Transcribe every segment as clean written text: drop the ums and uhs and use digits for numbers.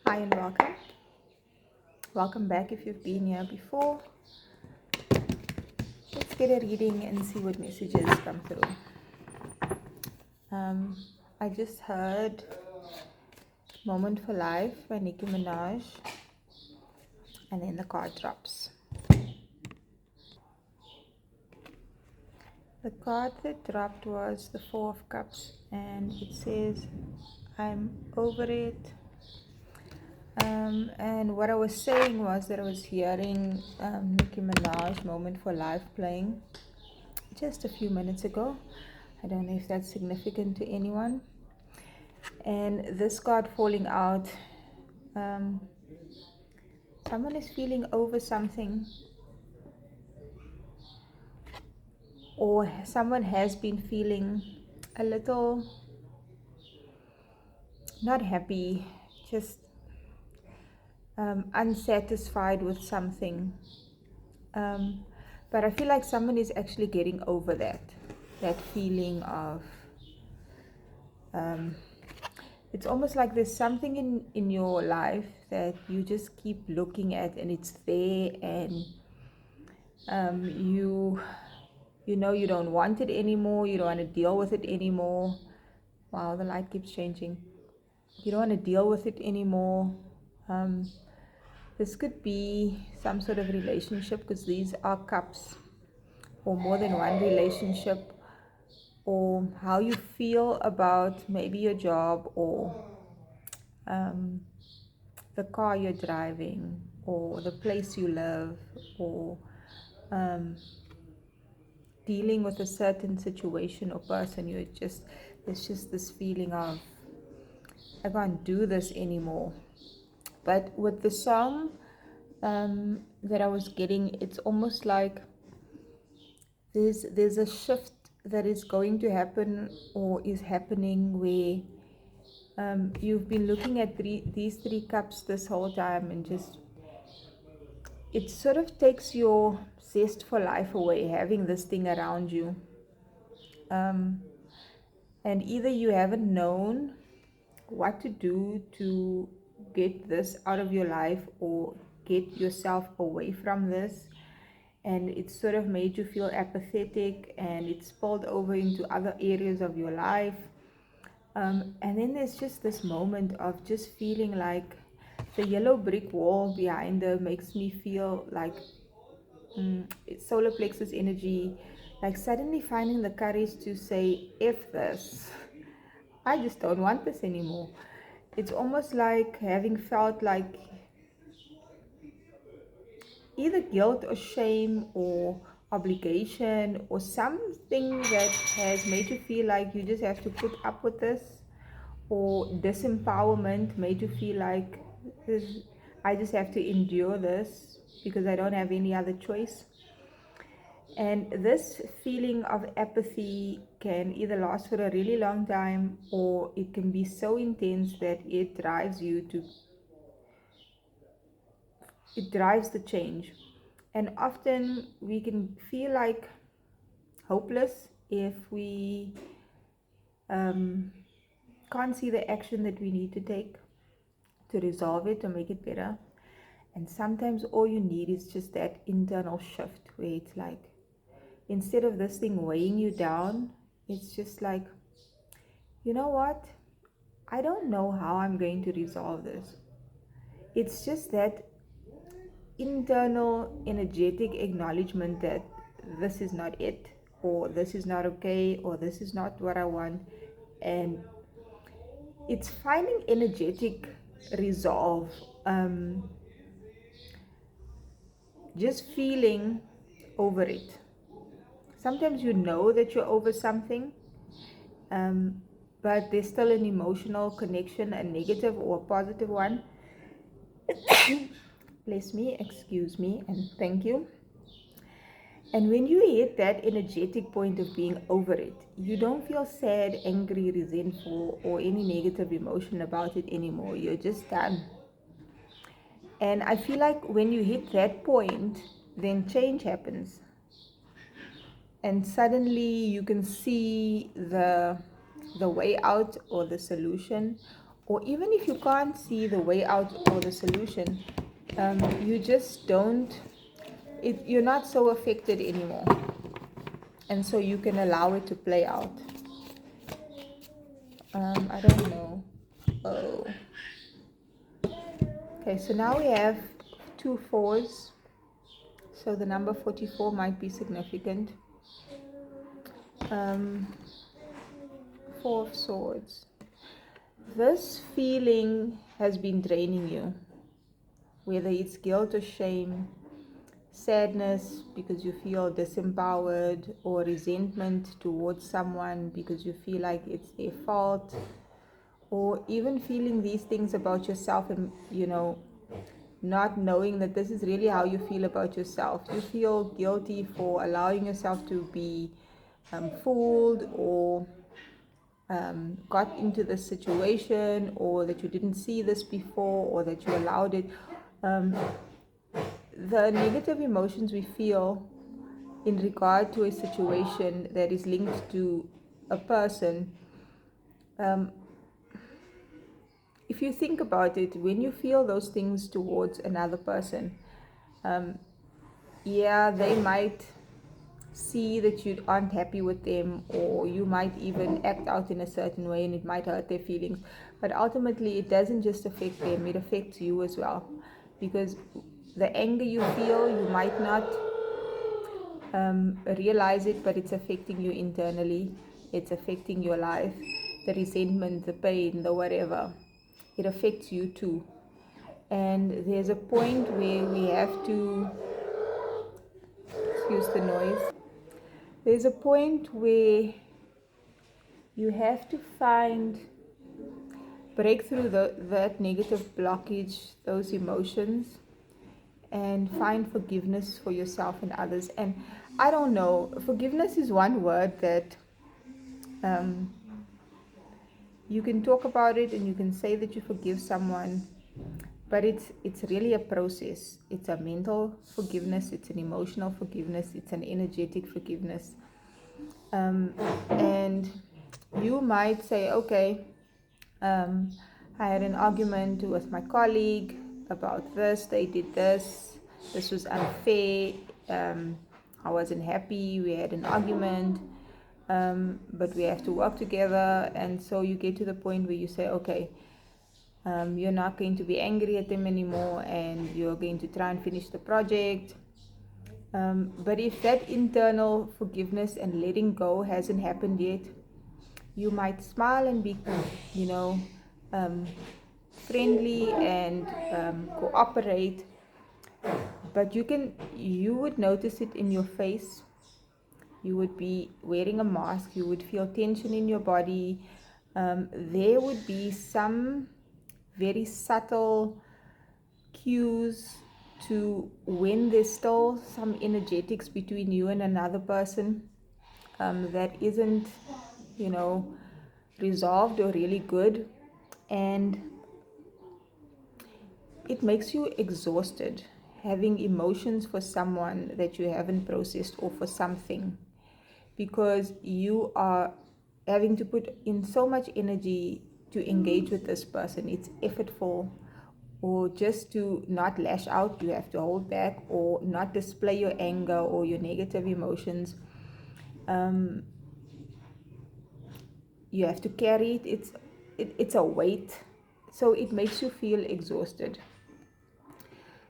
Hi and welcome. Welcome back if you've been here before. Let's get a reading and see what messages come through. I just heard Moment for Life by Nicki Minaj, and then the card drops. The card that dropped was the Four of Cups, and it says, I'm over it. And what I was saying was that I was hearing Nicki Minaj Moment for Life playing just a few minutes ago. I don't know if that's significant to anyone. And this card falling out, someone is feeling over something, or someone has been feeling a little not happy, just unsatisfied with something. But I feel like someone is actually getting over that feeling of it's almost like there's something in your life that you just keep looking at, and it's there, and you know you don't want it anymore, you don't want to deal with it anymore. Wow, the light keeps changing. You don't want to deal with it anymore. This could be some sort of relationship, because these are cups, or more than one relationship, or how you feel about maybe your job, or the car you're driving, or the place you live, or dealing with a certain situation or person. There's just this feeling of, I can't do this anymore. But with the song that I was getting, it's almost like there's a shift that is going to happen, or is happening, where you've been looking at these three cups this whole time, and just it sort of takes your zest for life away, having this thing around you. And either you haven't known what to do to get this out of your life, or get yourself away from this, and it's sort of made you feel apathetic, and it's spilled over into other areas of your life. And then there's just this moment of just feeling like the yellow brick wall behind her makes me feel like it's solar plexus energy, like suddenly finding the courage to say, F this. I just don't want this anymore. It's almost like having felt like either guilt or shame or obligation, or something that has made you feel like you just have to put up with this, or disempowerment made you feel like I just have to endure this because I don't have any other choice. And this feeling of apathy can either last for a really long time, or it can be so intense that it drives the change. And often we can feel like hopeless if we can't see the action that we need to take to resolve it or make it better. And sometimes all you need is just that internal shift, where it's like, instead of this thing weighing you down, it's just like, you know what? I don't know how I'm going to resolve this. It's just that internal energetic acknowledgement that this is not it, or this is not okay, or this is not what I want. And it's finding energetic resolve, just feeling over it. Sometimes you know that you're over something, but there's still an emotional connection, a negative or a positive one. Bless me, excuse me, and thank you. And when you hit that energetic point of being over it, you don't feel sad, angry, resentful, or any negative emotion about it anymore. You're just done. And I feel like when you hit that point, then change happens. And suddenly you can see the way out, or the solution, or even if you can't see the way out or the solution, you just don't, you're not so affected anymore. And so you can allow it to play out. I don't know. Oh. Okay, so now we have 2 4s. So the number 44 might be significant. 4 of Swords. This feeling has been draining you, whether it's guilt or shame, sadness because you feel disempowered, or resentment towards someone because you feel like it's their fault, or even feeling these things about yourself and, not knowing that this is really how you feel about yourself. You feel guilty for allowing yourself to be fooled, or got into this situation, or that you didn't see this before, or that you allowed it. The negative emotions we feel in regard to a situation that is linked to a person, if you think about it, when you feel those things towards another person, they might see that you aren't happy with them, or you might even act out in a certain way and it might hurt their feelings. But ultimately, it doesn't just affect them, it affects you as well. Because the anger you feel, you might not realize it, but it's affecting you internally. It's affecting your life. The resentment, the pain, the whatever, it affects you too. And there's a point where we have to, excuse the noise, there's a point where you have to break through that negative blockage, those emotions, and find forgiveness for yourself and others. And I don't know, forgiveness is one word that you can talk about it and you can say that you forgive someone, but it's really a process. It's a mental forgiveness, it's an emotional forgiveness, it's an energetic forgiveness. And you might say, okay, I had an argument with my colleague about this, they did this was unfair, I wasn't happy, we had an argument, but we have to work together. And so you get to the point where you say, okay, you're not going to be angry at them anymore, and you're going to try and finish the project. But if that internal forgiveness and letting go hasn't happened yet, you might smile and be, friendly and cooperate, but you would notice it in your face. You would be wearing a mask, you would feel tension in your body. There would be some very subtle cues to when there's still some energetics between you and another person that isn't, resolved or really good. And it makes you exhausted having emotions for someone that you haven't processed, or for something, because you are having to put in so much energy to engage with this person. It's effortful. Or just to not lash out, you have to hold back, or not display your anger or your negative emotions. You have to carry it. It's a weight, so it makes you feel exhausted.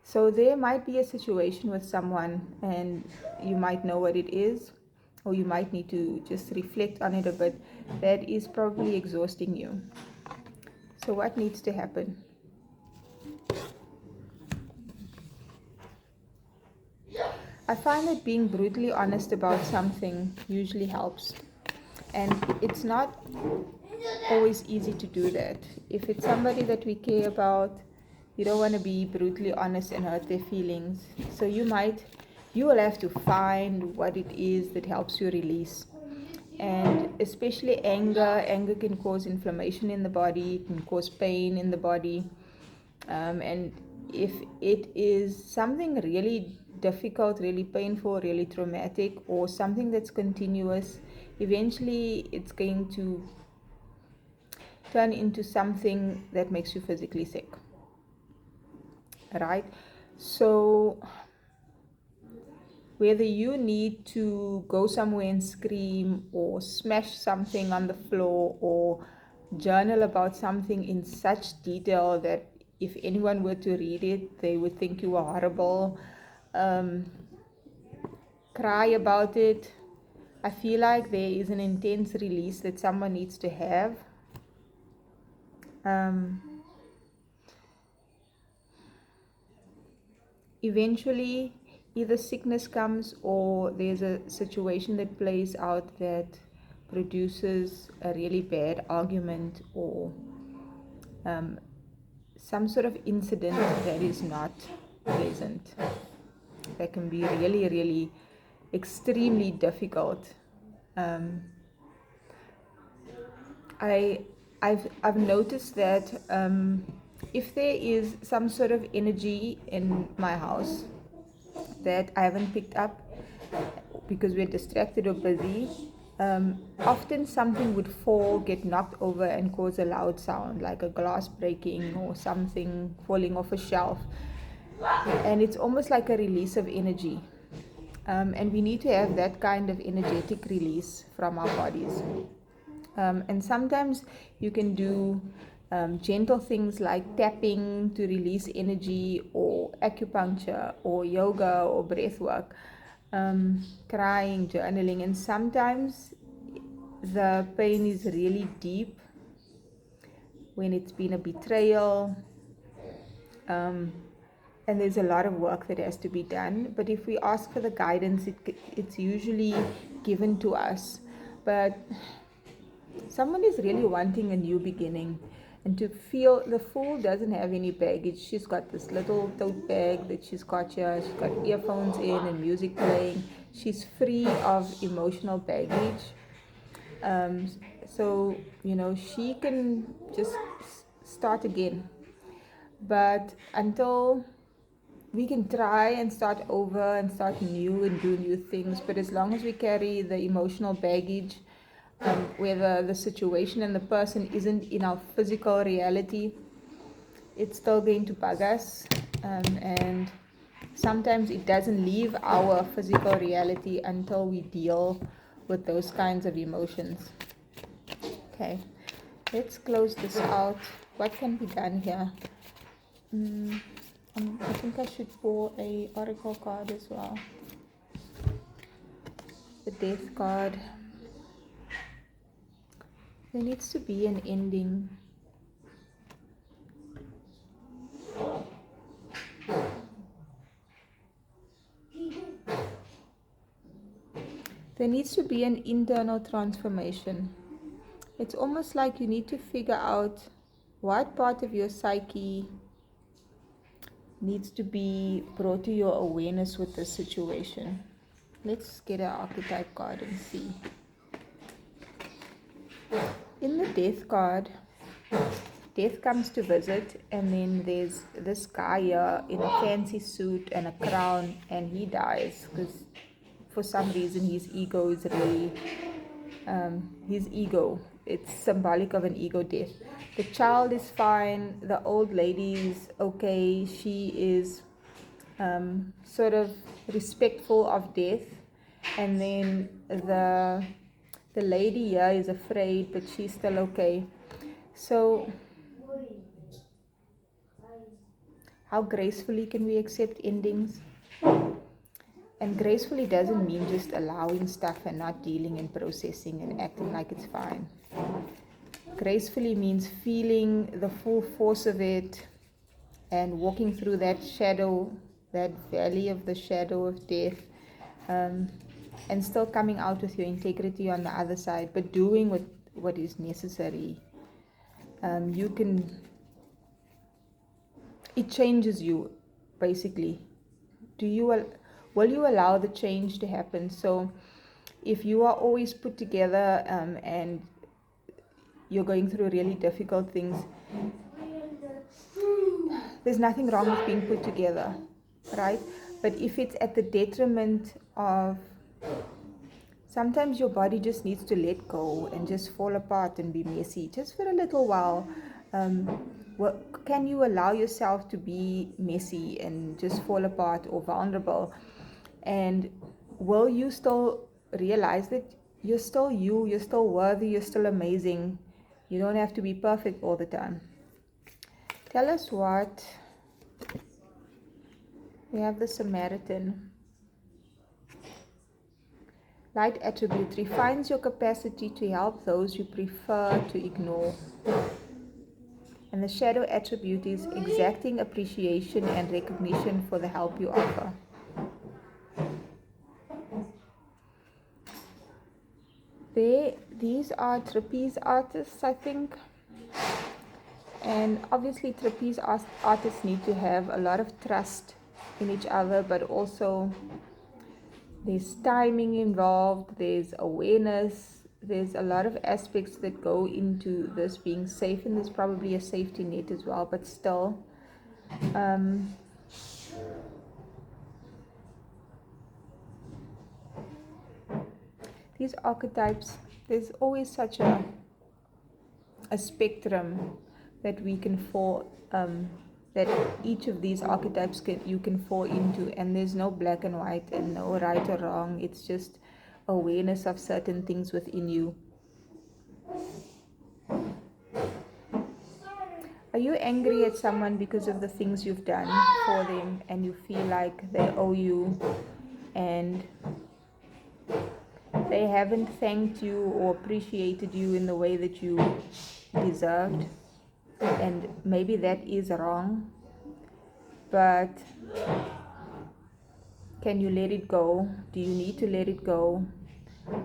So there might be a situation with someone, and you might know what it is, or you might need to just reflect on it a bit, that is probably exhausting you. So what needs to happen? I find that being brutally honest about something usually helps. And it's not always easy to do that. If it's somebody that we care about, you don't want to be brutally honest and hurt their feelings. So you will have to find what it is that helps you release. And especially anger can cause inflammation in the body, it can cause pain in the body. And if it is something really difficult, really painful, really traumatic, or something that's continuous, eventually it's going to turn into something that makes you physically sick. Right? So whether you need to go somewhere and scream or smash something on the floor or journal about something in such detail that if anyone were to read it, they would think you were horrible, cry about it, I feel like there is an intense release that someone needs to have. Eventually, either sickness comes or there's a situation that plays out that produces a really bad argument or some sort of incident that is not pleasant. That can be really, really extremely difficult. I've noticed that if there is some sort of energy in my house that I haven't picked up because we're distracted or busy, often something would fall, get knocked over, and cause a loud sound, like a glass breaking or something falling off a shelf. And it's almost like a release of energy. And we need to have that kind of energetic release from our bodies. And sometimes you can do gentle things like tapping to release energy, or acupuncture, or yoga, or breath work, crying, journaling. And sometimes the pain is really deep when it's been a betrayal. And there's a lot of work that has to be done. But if we ask for the guidance, it's usually given to us. But someone is really wanting a new beginning, and to feel the fool doesn't have any baggage. She's got this little tote bag that she's got here. She's got earphones in and music playing. She's free of emotional baggage. So, she can just start again. But until we can try and start over and start new and do new things, but as long as we carry the emotional baggage, whether the situation and the person isn't in our physical reality, it's still going to bug us. And sometimes it doesn't leave our physical reality until we deal with those kinds of emotions. Okay, let's close this out. What can be done here? I think I should pull a oracle card as well. The death card. There needs to be an ending. There needs to be an internal transformation. It's almost like you need to figure out what part of your psyche needs to be brought to your awareness with this situation. Let's get an archetype card and see. In the death card, death comes to visit, and then there's this guy here in a fancy suit and a crown, and he dies because for some reason his ego is really it's symbolic of an ego death. The child is fine, the old lady is okay, she is sort of respectful of death, and then the lady here is afraid, but she's still okay. So how gracefully can we accept endings? And gracefully doesn't mean just allowing stuff and not dealing and processing and acting like it's fine. Gracefully means feeling the full force of it and walking through that shadow, that valley of the shadow of death, and still coming out with your integrity on the other side, but doing what is necessary. It changes you, basically. Will you allow the change to happen? So if you are always put together and you're going through really difficult things, there's nothing wrong with being put together, right? But if it's at the detriment of Sometimes your body just needs to let go and just fall apart and be messy just for a little while. Can you allow yourself to be messy and just fall apart or vulnerable? And will you still realize that you're still you, you're still worthy, you're still amazing? You don't have to be perfect all the time. Tell us what. We have the Samaritan. Light attribute refines your capacity to help those you prefer to ignore. And the shadow attribute is exacting appreciation and recognition for the help you offer. These are trapeze artists, I think. And obviously trapeze artists need to have a lot of trust in each other, but also there's timing involved, there's awareness, there's a lot of aspects that go into this being safe, and there's probably a safety net as well, but still. These archetypes, there's always such a spectrum that we can fall, that each of these archetypes you can fall into, and there's no black and white and no right or wrong. It's just awareness of certain things within you. Are you angry at someone because of the things you've done for them, and you feel like they owe you and they haven't thanked you or appreciated you in the way that you deserved? And maybe that is wrong, but can you let it go? Do you need to let it go?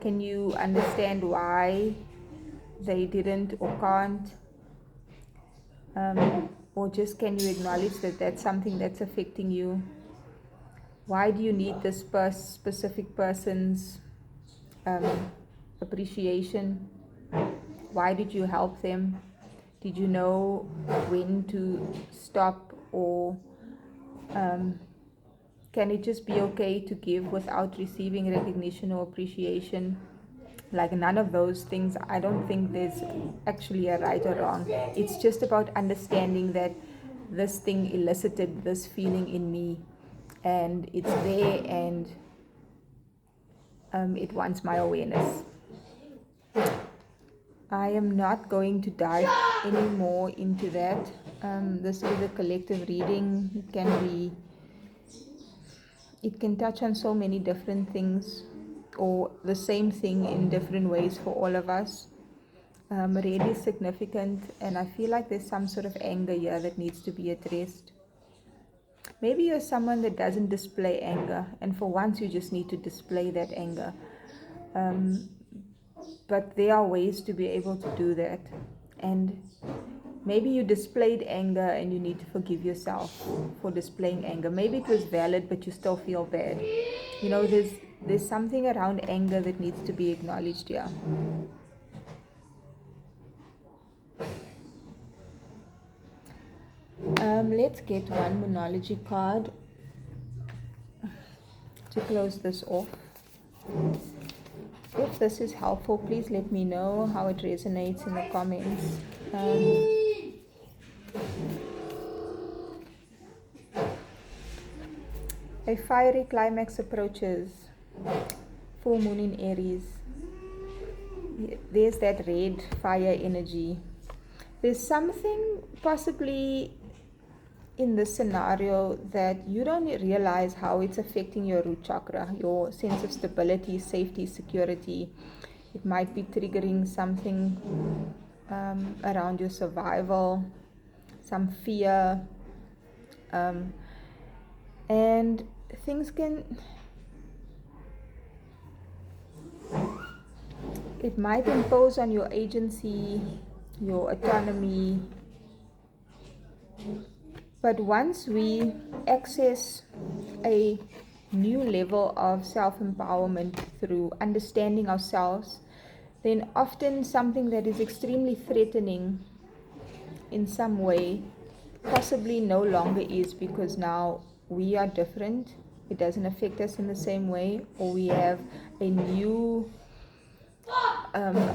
Can you understand why they didn't or can't? Or just can you acknowledge that that's something that's affecting you? Why do you need this specific person's appreciation? Why did you help them? Did you know when to stop? Or can it just be okay to give without receiving recognition or appreciation? Like, none of those things. I don't think there's actually a right or wrong. It's just about understanding that this thing elicited this feeling in me, and it's there, and it wants my awareness. I am not going to dive any more into that. This is a collective reading. It can touch on so many different things, or the same thing in different ways for all of us. Really significant, and I feel like there's some sort of anger here that needs to be addressed. Maybe you're someone that doesn't display anger, and for once you just need to display that anger. But there are ways to be able to do that. And maybe you displayed anger and you need to forgive yourself for displaying anger. Maybe it was valid, but you still feel bad. You know, there's something around anger that needs to be acknowledged here. Let's get one Monology card to close this off. If this is helpful, please let me know how it resonates in the comments. A fiery climax approaches. Full moon in Aries. There's that red fire energy. There's something possibly in this scenario that you don't realize how it's affecting your root chakra, your sense of stability, safety, security. It might be triggering something around your survival, some fear, and things it might impose on your agency, your autonomy. But once we access a new level of self-empowerment through understanding ourselves, then often something that is extremely threatening in some way possibly no longer is, because now we are different, it doesn't affect us in the same way, or we have a new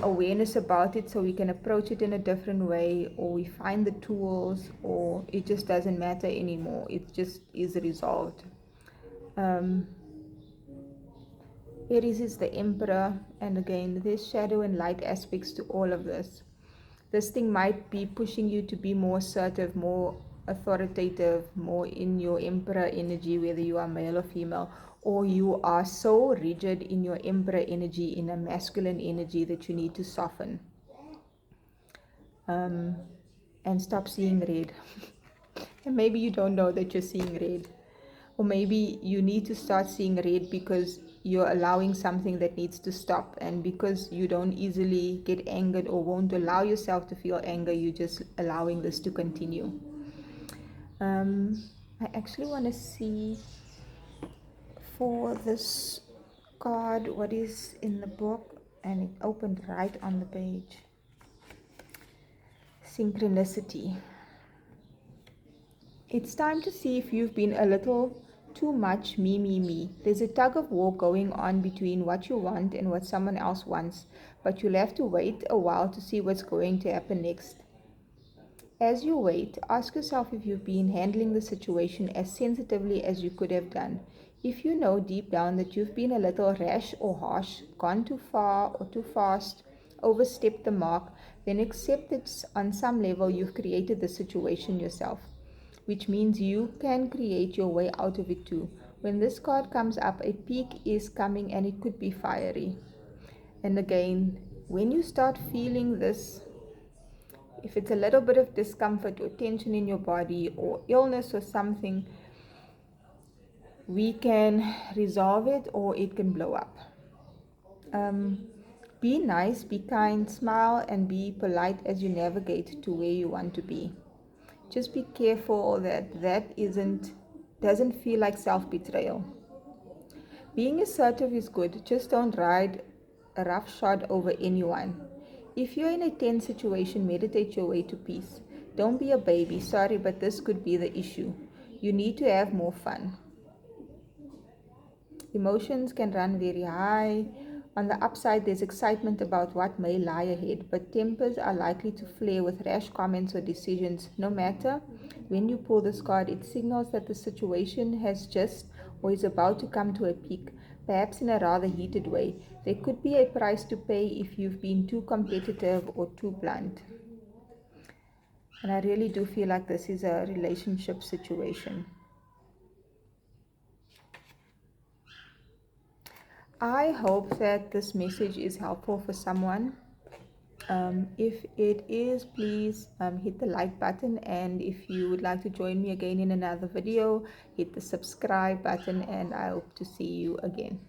awareness about it, so we can approach it in a different way, or we find the tools, or it just doesn't matter anymore, it just is resolved. um, Aries is the emperor, and again there's shadow and light aspects to all of this. This thing might be pushing you to be more assertive, more authoritative, more in your emperor energy, whether you are male or female, or you are so rigid in your emperor energy, in a masculine energy, that you need to soften and stop seeing red. And maybe you don't know that you're seeing red. Or maybe you need to start seeing red because you're allowing something that needs to stop. And because you don't easily get angered or won't allow yourself to feel anger, you're just allowing this to continue. I actually want to see for this card what is in the book, and it opened right on the page. Synchronicity. It's time to see if you've been a little too much me, me, me. There's a tug of war going on between what you want and what someone else wants, but you'll have to wait a while to see what's going to happen next. As you wait, ask yourself if you've been handling the situation as sensitively as you could have done. If you know deep down that you've been a little rash or harsh, gone too far or too fast, overstepped the mark, then accept that on some level you've created the situation yourself, which means you can create your way out of it too. When this card comes up, a peak is coming and it could be fiery. And again, when you start feeling this, if it's a little bit of discomfort or tension in your body or illness or something, we can resolve it or it can blow up. Be nice, be kind, smile, and be polite as you navigate to where you want to be. Just be careful that doesn't feel like self-betrayal. Being assertive is good, just don't ride a roughshod over anyone. If you're in a tense situation, meditate your way to peace. Don't be a baby. Sorry, but this could be the issue. You need to have more fun. Emotions can run very high. On the upside, there's excitement about what may lie ahead, but tempers are likely to flare with rash comments or decisions. No matter when you pull this card, it signals that the situation has just or is about to come to a peak, perhaps in a rather heated way. There could be a price to pay if you've been too competitive or too blunt. And I really do feel like this is a relationship situation. I hope that this message is helpful for someone. If it is, please hit the like button, and if you would like to join me again in another video, hit the subscribe button, and I hope to see you again.